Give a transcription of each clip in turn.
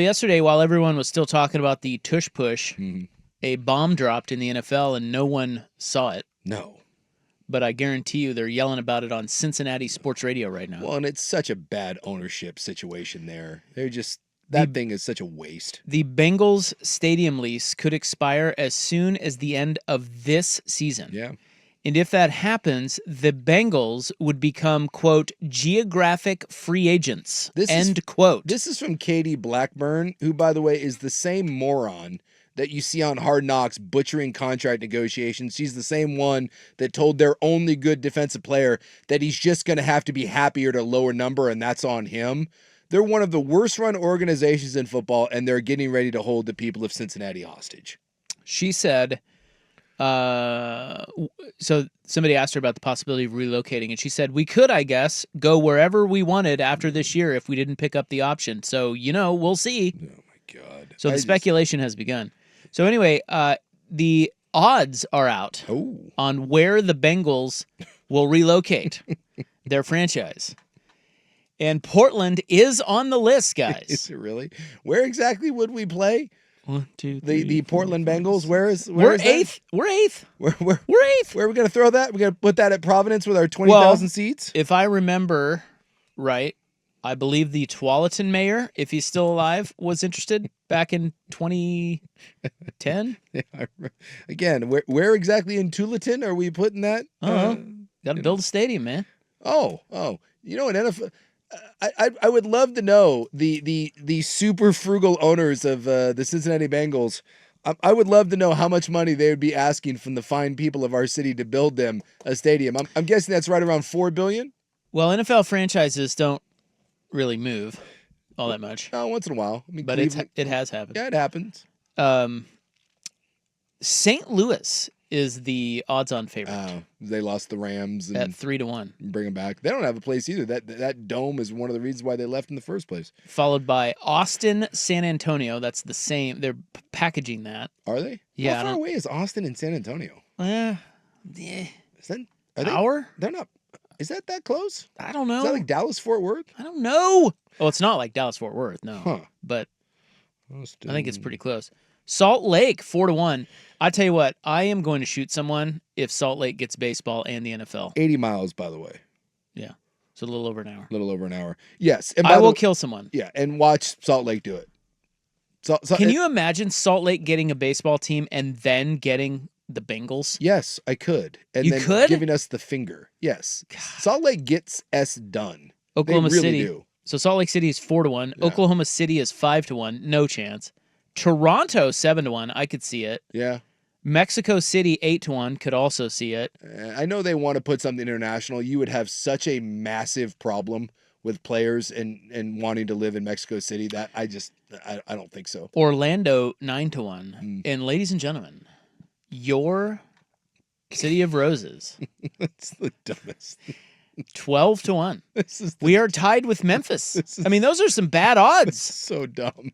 Yesterday, while everyone was still talking about the tush push, a bomb dropped in the NFL and no one saw it. No. But I guarantee you they're yelling about it on Cincinnati sports radio right now. Well, and it's such a bad ownership situation there. That thing is such a waste. The Bengals stadium lease could expire as soon as the end of this season. Yeah. And if that happens, the Bengals would become, quote, geographic free agents, end quote. This is from Katie Blackburn, who, by the way, is the same moron that you see on Hard Knocks butchering contract negotiations. She's the same one that told their only good defensive player that he's just going to have to be happier to lower number, and that's on him. They're one of the worst-run organizations in football, and they're getting ready to hold the people of Cincinnati hostage. She said... So somebody asked her about the possibility of relocating, and she said, we could, I guess, go wherever we wanted after this year if we didn't pick up the option. So, we'll see. Oh, my God. So the speculation has begun. So anyway, the odds are out on where the Bengals will relocate their franchise. And Portland is on the list, guys. Is it really? Where exactly would we play? 1, 2, 3, the Portland Bengals. We're eighth. We're eighth. We're eighth. Where are we going to throw that? We're going to put that at Providence with our 20,000 seats? If I remember right, I believe the Tualatin mayor, if he's still alive, was interested back in 2010. Again, where exactly in Tualatin are we putting that? Got to build a stadium, man. Oh, an NFL. I would love to know the super frugal owners of the Cincinnati Bengals. I would love to know how much money they would be asking from the fine people of our city to build them a stadium. I'm guessing that's right around $4 billion. Well, NFL franchises don't really move all that much. Once in a while. I mean, but it has happened. Yeah, it happens. St. Louis is the odds-on favorite. They lost the Rams at 3-1. Bring them back. They don't have a place either. That dome is one of the reasons why they left in the first place. Followed by Austin, San Antonio. That's the same. They're packaging that. Are they? Yeah. How far away is Austin and San Antonio? Yeah. Hour? They're not. Is that close? I don't know. Is that like Dallas-Fort Worth? I don't know. Oh, it's not like Dallas-Fort Worth, no. Huh. But Austin. I think it's pretty close. Salt Lake, 4-1. I tell you what, I am going to shoot someone if Salt Lake gets baseball and the NFL. 80 miles, by the way. Yeah. So a little over an hour. A little over an hour. Yes. And I will kill someone. Yeah, and watch Salt Lake do it. Can you imagine Salt Lake getting a baseball team and then getting the Bengals? Yes, I could. And you then could? Giving us the finger. Yes. God. Salt Lake gets us done. Oklahoma they really City. Do. So Salt Lake City is 4-1. Yeah. Oklahoma City is 5-1. No chance. Toronto 7-1. I could see it. Yeah. Mexico City 8-1. Could also see it. I know they want to put something international. You would have such a massive problem with players and wanting to live in Mexico City that I don't think so. Orlando 9-1. And ladies and gentlemen, your City of Roses. That's the dumbest. 12-1. We are tied with Memphis. I mean, those are some bad odds. So dumb.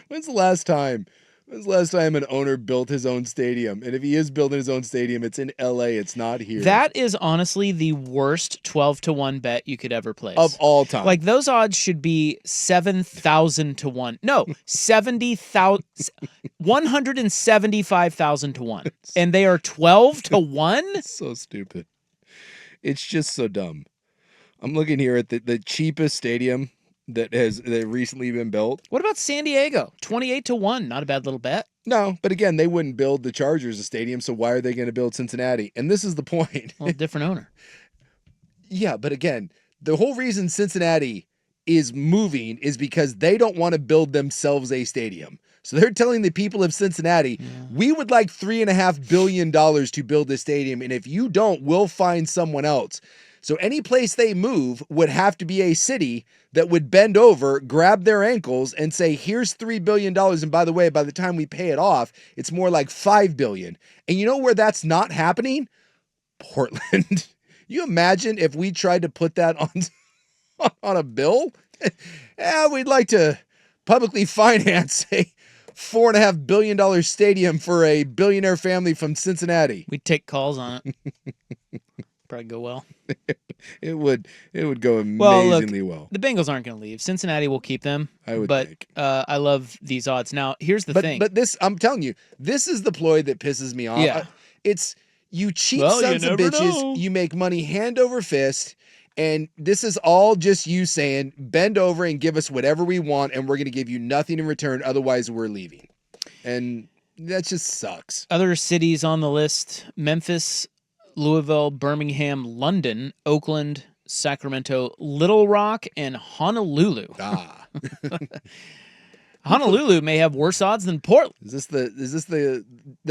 When's the last time an owner built his own stadium? And if he is building his own stadium, it's in LA. It's not here. That is honestly the worst 12-1 bet you could ever place. Of all time. Like those odds should be 7,000 to 1. No, 70,000 175,000 to 1. And they are 12 to 1? So stupid. It's just so dumb. I'm looking here at the cheapest stadium that recently been built. What about San Diego? 28 to 1. Not a bad little bet. No, but again, they wouldn't build the Chargers a stadium, so why are they going to build Cincinnati? And this is the point. Well, different owner. Yeah, but again, the whole reason Cincinnati is moving is because they don't want to build themselves a stadium. So they're telling the people of Cincinnati, we would like $3.5 billion to build this stadium, and if you don't, we'll find someone else. So any place they move would have to be a city that would bend over, grab their ankles, and say, here's $3 billion. And by the way, by the time we pay it off, it's more like $5 billion. And you know where that's not happening? Portland. You imagine if we tried to put that on a bill? Yeah, we'd like to publicly finance a $4.5 billion stadium for a billionaire family from Cincinnati. We'd take calls on it. probably go well. It would go Well, look, amazingly well. the Bengals aren't going to leave. Cincinnati will keep them. I would but, think. I love these odds. Now, here's the thing. But this, I'm telling you, this is the ploy that pisses me off. Yeah. It's you cheap Well, you sons of never bitches. know. You make money hand over fist. And this is all just you saying, bend over and give us whatever we want, and we're going to give you nothing in return. Otherwise, we're leaving. And that just sucks. Other cities on the list: Memphis, Louisville, Birmingham, London, Oakland, Sacramento, Little Rock, and Honolulu. Ah. Honolulu may have worse odds than Portland. Is this the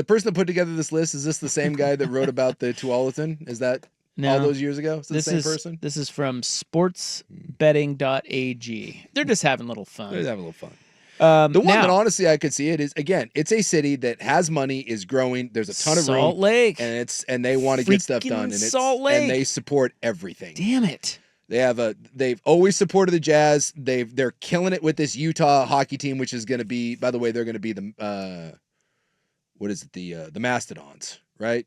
person that put together this list? Is this the same guy that wrote about the Tualatin? Is that all those years ago? Is this the same person? This is from sportsbetting.ag. They're just having a little fun. They're having a little fun. The one that honestly I could see it is, again, it's a city that has money, is growing. There's a ton of room. Salt Lake. And they want to get stuff done. And Salt Lake. And they support everything. Damn it. They've always supported the Jazz. They're killing it with this Utah hockey team, which is going to be, by the way, they're going to be the the Mastodons, right?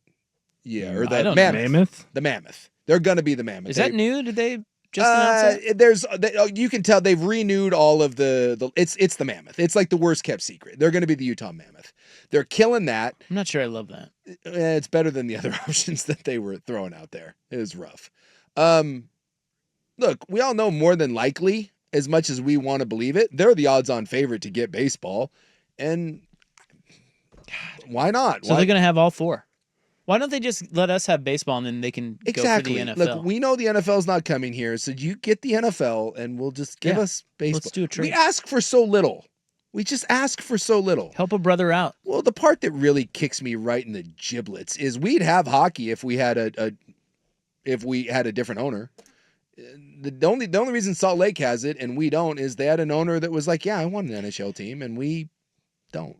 Yeah, or the Mammoth. The Mammoth. They're going to be the Mammoth. Is that new? Did they just announce it? You can tell they've renewed all of the it's the Mammoth. It's like the worst kept secret. They're going to be the Utah Mammoth. They're killing that. I'm not sure I love that. It's better than the other options that they were throwing out there. It was rough. Look, we all know more than likely, as much as we want to believe it, they're the odds-on favorite to get baseball. And God, why not? So they're going to have all four. Why don't they just let us have baseball and then they can go for the NFL? Look, we know the NFL's not coming here, so you get the NFL and we'll just give us baseball. Let's do a trade. We ask for so little. We just ask for so little. Help a brother out. Well, the part that really kicks me right in the giblets is we'd have hockey if we had a different owner. The only reason Salt Lake has it and we don't is they had an owner that was like, yeah, I want an NHL team, and we don't.